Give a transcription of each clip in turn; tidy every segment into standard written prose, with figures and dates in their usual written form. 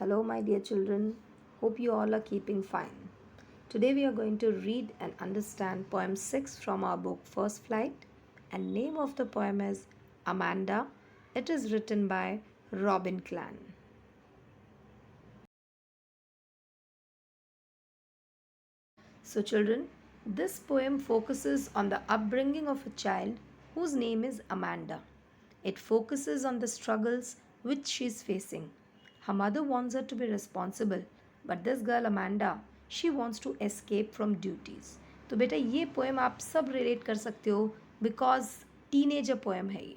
Hello, my dear children. Hope you all are keeping fine. Today we are going to read and understand poem 6 from our book First Flight, and name of the poem is Amanda. It is written by Robin Clan. So children, this poem focuses on the upbringing of a child whose name is Amanda. It focuses on the struggles which she is facing. Her mother wants her to be responsible, but this girl Amanda, she wants to escape from duties. तो बेटा ये poem आप सब relate कर सकते हो because teenager poem है ये.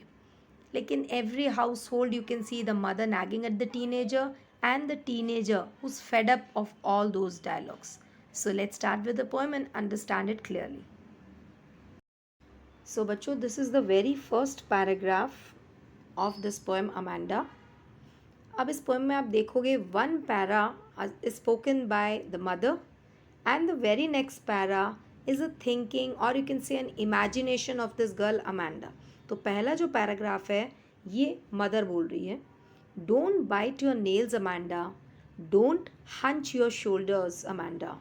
लेकिन every household you can see the mother nagging at the teenager and the teenager who's fed up of all those dialogues. So let's start with the poem and understand it clearly. So बच्चों, this is the very first paragraph of this poem Amanda. अब इस poem में आप देखोगे one para is spoken by the mother and the very next para is a thinking or you can say an imagination of this girl Amanda. तो पहला जो paragraph है ये मदर बोल रही है. Don't bite your nails Amanda, don't hunch your shoulders Amanda,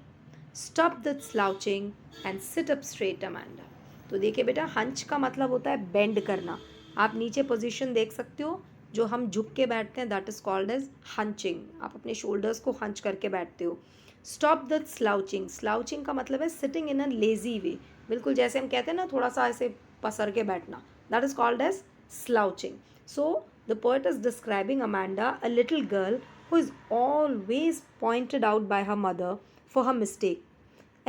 stop the slouching and sit up straight Amanda. तो देखिए बेटा, हंच का मतलब होता है बेंड करना. आप नीचे पोजीशन देख सकते हो, जो हम झुक के बैठते हैं दैट इज़ कॉल्ड एज हंचिंग. आप अपने शोल्डर्स को हंच करके बैठते हो. Stop the slouching. स्लाउचिंग का मतलब है सिटिंग इन अ लेजी वे. बिल्कुल जैसे हम कहते हैं ना, थोड़ा सा ऐसे पसर के बैठना, that is called as slouching. So the poet is describing Amanda, a little girl who is always pointed out by her mother for her mistake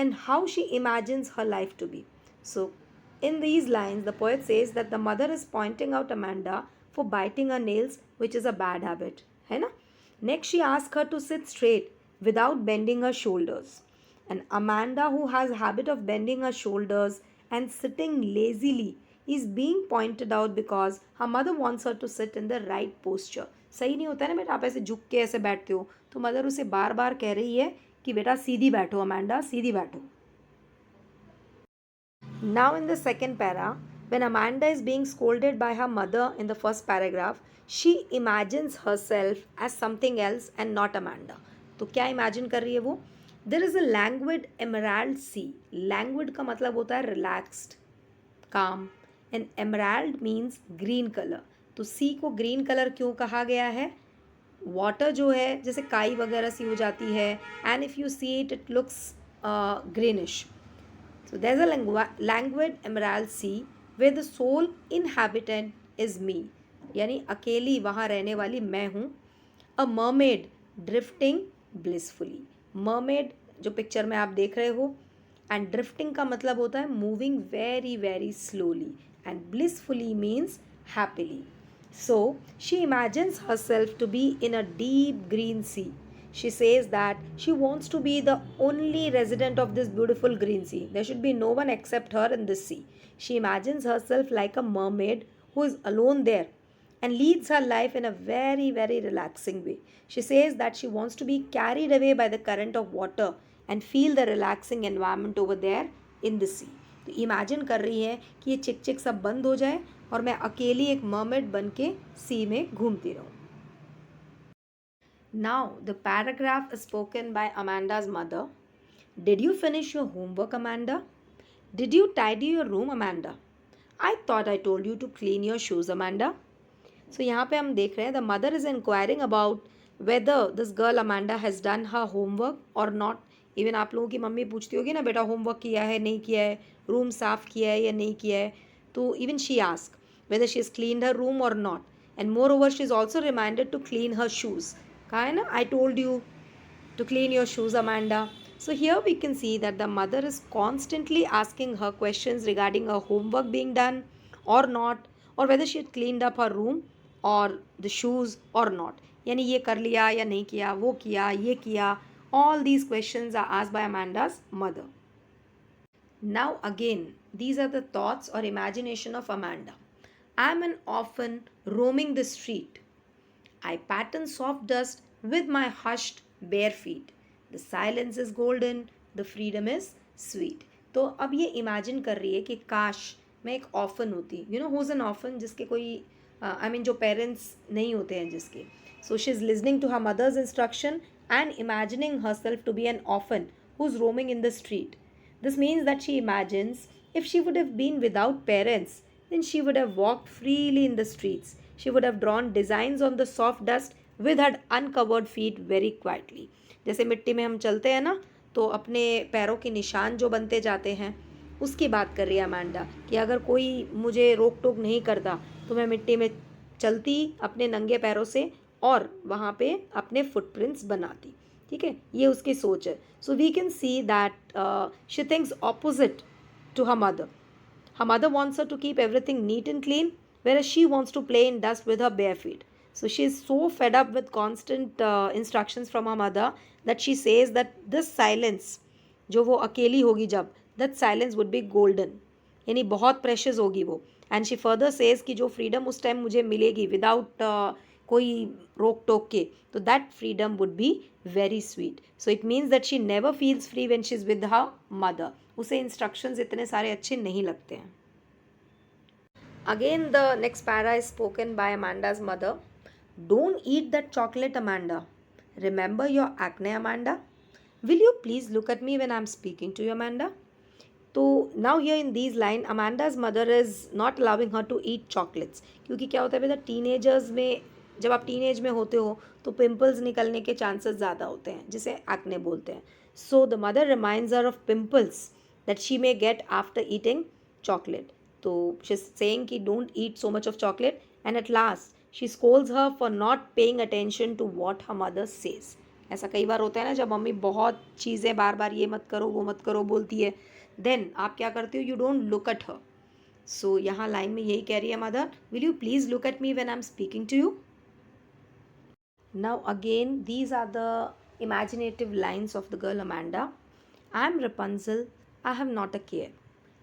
and how she imagines her life to be. So, in these lines, the poet says that the mother is pointing out Amanda for biting her nails, which is a bad habit. है ना? Next, she asks her to sit straight without bending her shoulders. And Amanda, who has a habit of bending her shoulders and sitting lazily, is being pointed out because her mother wants her to sit in the right posture. सही नहीं होता है ना बेटा, आप ऐसे झुक के ऐसे बैठते हो, तो मदर उसे बार बार कह रही है कि बेटा सीधी बैठो अमांडा, सीधी बैठो. Now, in the second para, when Amanda is being scolded by her mother in the first paragraph, she imagines herself as something else and not Amanda. तो क्या imagine कर रही है वो? There is a languid emerald sea. Languid का मतलब होता है relaxed, calm, and emerald means green color. तो sea को green color क्यों कहा गया है? वाटर जो है जैसे काई वगैरह सी हो जाती है, and if you see it it looks greenish. So there's a languid emerald sea where the sole inhabitant is me. यानी अकेली वहाँ रहने वाली मैं हूँ. A mermaid drifting blissfully. Mermaid जो पिक्चर में आप देख रहे हो, एंड ड्रिफ्टिंग का मतलब होता है moving very very slowly, and blissfully means happily. So she imagines herself to be in a deep green sea. She says that she wants to be the only resident of this beautiful green sea. There should be no one except her in this sea. She imagines herself like a mermaid who is alone there and leads her life in a very, very relaxing way. She says that she wants to be carried away by the current of water and feel the relaxing environment over there in the sea. तो imagine कर रही है कि ये चिक चिक सब बंद हो जाए और मैं अकेली एक मर्मेड बन के सी में घूमती रहूँ. Now, the paragraph is spoken by Amanda's mother. Did you finish your homework, Amanda? Did you tidy your room, Amanda? I thought I told you to clean your shoes, Amanda. So यहाँ पे हम देख रहे हैं the mother is inquiring about whether this girl Amanda has done her homework or not. Even आप लोगों की mummy पूछती होगी ना, बेटा होमवर्क किया है नहीं किया है, रूम साफ़ किया है या नहीं किया है. तो even she asks whether she has cleaned her room or not. And moreover, she is also reminded to clean her shoes. कहा है ना, I told you to clean your shoes, Amanda. So here we can see that the mother is constantly asking her questions regarding her homework being done or not, or whether she had cleaned up her room or the shoes or not. यानी ये कर लिया या नहीं किया, वो किया, ये किया. All these questions are asked by Amanda's mother. Now again, these are the thoughts or imagination of Amanda. I am an orphan roaming the street. I pattern soft dust with my hushed bare feet. The silence is golden, the freedom is sweet. तो अब ये imagine कर रही है कि काश मैं एक ऑफन होती. You know who is an often? जिसके कोई I mean जो पेरेंट्स नहीं होते हैं जिसके. So she's listening to her mother's instruction and imagining herself to be an orphan who's roaming in the street. This means that she imagines if she would have been without parents, then she would have walked freely in the streets. She would have drawn designs on the soft dust with her uncovered feet very quietly. जैसे मिट्टी में हम चलते हैं ना, तो अपने पैरों के निशान जो बनते जाते हैं, उसकी बात कर रही है अमांडा कि अगर कोई मुझे रोक टोक नहीं करता तो मैं मिट्टी में चलती अपने नंगे पैरों से और वहाँ पे अपने फुटप्रिंट्स बनाती. ठीक है, ये उसकी सोच है. So we can see that she thinks opposite to her mother. Her mother wants her to keep everything neat and clean, whereas she wants to play in dust with her bare feet. So she is so fed up with constant instructions from her mother that she says that this silence, जो वो अकेली होगी जब, that silence would be golden. यानी बहुत precious होगी वो. And she further says कि जो freedom उस टाइम मुझे मिलेगी without कोई रोक टोक के, तो that freedom would be very sweet. So it means that she never feels free when she is with her mother. उसे instructions इतने सारे अच्छे नहीं लगते हैं. Again the next para is spoken by Amanda's mother. Don't eat that chocolate, Amanda. Remember your acne, Amanda. Will you please look at me when I'm speaking to you, Amanda? तो now here in these line Amanda's mother is not allowing her to eat chocolates. क्योंकि क्या होता है बेटा, teenagers में जब आप teenage में होते हो तो पिंपल्स निकलने के चांसेस ज़्यादा होते हैं, जिसे एक्ने बोलते हैं. So the mother reminds her of pimples that she may get after eating chocolate. So she's saying कि don't eat so much of chocolate, and at last she scolds her for not paying attention to what her mother says. ऐसा कई बार होता है ना, जब mummy बहुत चीज़ें बार बार ये मत करो वो मत करो बोलती है, देन आप क्या करते हो, you don't look at her. So यहाँ लाइन में यही कह रही है mother, will you please look at me when I am speaking to you. Now again these are the imaginative lines of the girl Amanda. I am Rapunzel, I have not a care.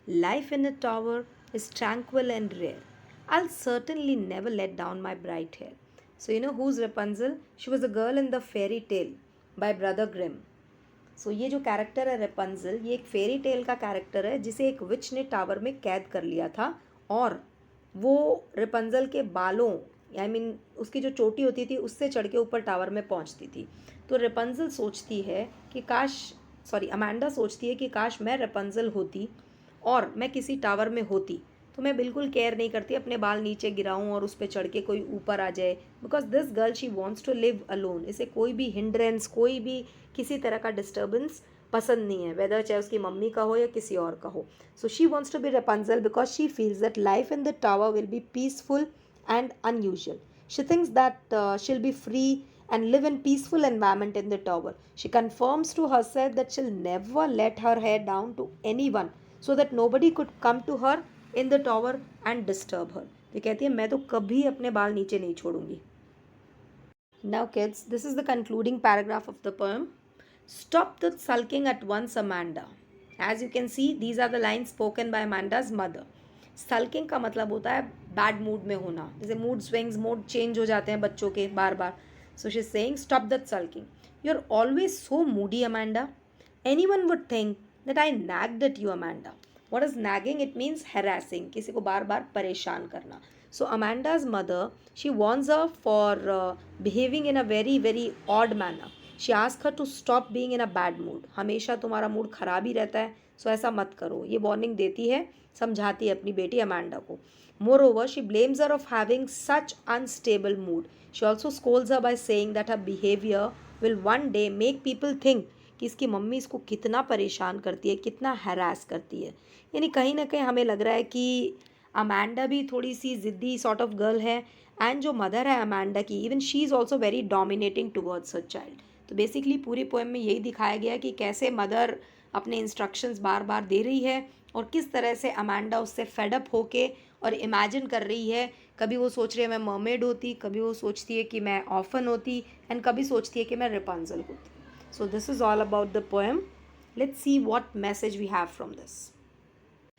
Life in a tower is tranquil and rare. I'll certainly never let down my bright hair. So you know who's Rapunzel? She was a girl in the fairy tale by Brother Grimm. So ये जो character है Rapunzel, ये एक fairy tale का character है जिसे एक विच ने टावर में कैद कर लिया था, और वो Rapunzel के बालों उसकी जो चोटी होती थी उससे चढ़ के ऊपर टावर में पहुंचती थी. तो Rapunzel सोचती है कि अमांडा सोचती है कि काश मैं Rapunzel होती और मैं किसी टावर में होती, तो मैं बिल्कुल केयर नहीं करती अपने बाल नीचे गिराऊं और उस पर चढ़ के कोई ऊपर आ जाए. Because this girl she wants to live alone. इसे कोई भी हिंड्रेंस, कोई भी किसी तरह का डिस्टर्बेंस पसंद नहीं है, वेदर चाहे उसकी मम्मी का हो या किसी और का हो. So she wants to be Rapunzel because she feels that life in the tower will be peaceful and unusual. She thinks that she'll be free and live in peaceful environment in the tower. She confirms to herself that she'll never let her hair down to anyone so that nobody could come to her in the tower and disturb her. ये कहती है मैं तो कभी अपने बाल नीचे नहीं छोड़ूंगी. Now kids, this is the concluding paragraph of the poem. Stop the sulking at once, Amanda. As you can see, these are the lines spoken by Amanda's mother. Sulking का मतलब होता है बैड मूड में होना, जैसे mood swings, mood change हो जाते हैं बच्चों के बार बार. So she is saying stop that sulking. You are always so moody Amanda. Anyone would think that I nagged at you Amanda. What is nagging? It means harassing, किसी को बार बार परेशान करना. So Amanda's mother she wants her for behaving in a very very odd manner. She ask her to stop being in a bad mood. हमेशा तुम्हारा mood खराब ही रहता है, सो ऐसा मत करो. ये वार्निंग देती है, समझाती है अपनी बेटी अमांडा को. Moreover, she blames her of having such unstable mood. She also scolds her by saying that her behavior will one day make people think कि इसकी मम्मी इसको कितना परेशान करती है, कितना हरास करती है. यानी कहीं ना कहीं हमें लग रहा है कि अमांडा भी थोड़ी सी ज़िद्दी सॉर्ट ऑफ गर्ल है, एंड जो मदर है अमांडा की, even she is also very dominating towards her child. तो बेसिकली पूरी पोएम में यही दिखाया गया कि कैसे मदर अपने इंस्ट्रक्शंस बार बार दे रही है और किस तरह से अमांडा उससे फेडअप होके और इमेजिन कर रही है. कभी वो सोच रही है मैं मर्मेड होती, कभी वो सोचती है कि मैं ऑफन होती, एंड कभी सोचती है कि मैं Rapunzel होती. So this is all about the poem. Let's see what message we have from this.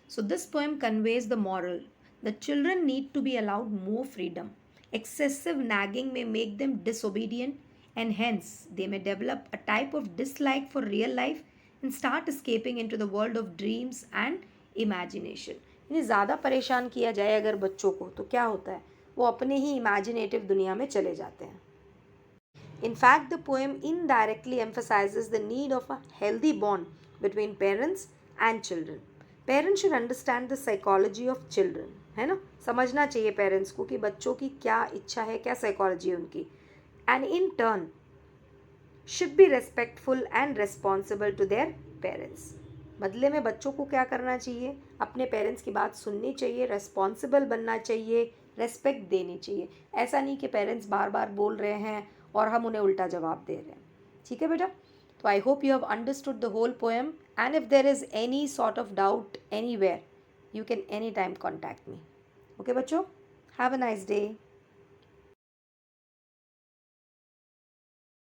So this poem conveys the moral the children need to be allowed more freedom. Excessive nagging may make them disobedient, and hence they may develop a type of dislike for real life and start escaping into the world of dreams and imagination. यानी ज़्यादा परेशान किया जाए अगर बच्चों को तो क्या होता है, वो अपने ही इमेजिनेटिव दुनिया में चले जाते हैं. In fact, the poem indirectly emphasizes the need of a healthy bond between parents and children. Parents should understand the psychology of children, है ना, समझना चाहिए पेरेंट्स को कि बच्चों की क्या इच्छा है, क्या साइकोलॉजी है उनकी, and in turn should be respectful and responsible to their parents. बदले में बच्चों को क्या करना चाहिए, अपने पेरेंट्स की बात सुननी चाहिए, रेस्पॉन्सिबल बनना चाहिए, रेस्पेक्ट देनी चाहिए. ऐसा नहीं कि पेरेंट्स बार बार बोल रहे हैं और हम उन्हें उल्टा जवाब दे रहे हैं. ठीक है बेटा. तो I hope you have understood the whole poem, and if there is any sort of doubt anywhere, you can anytime contact me. Okay बच्चों, हैव अ नाइस डे.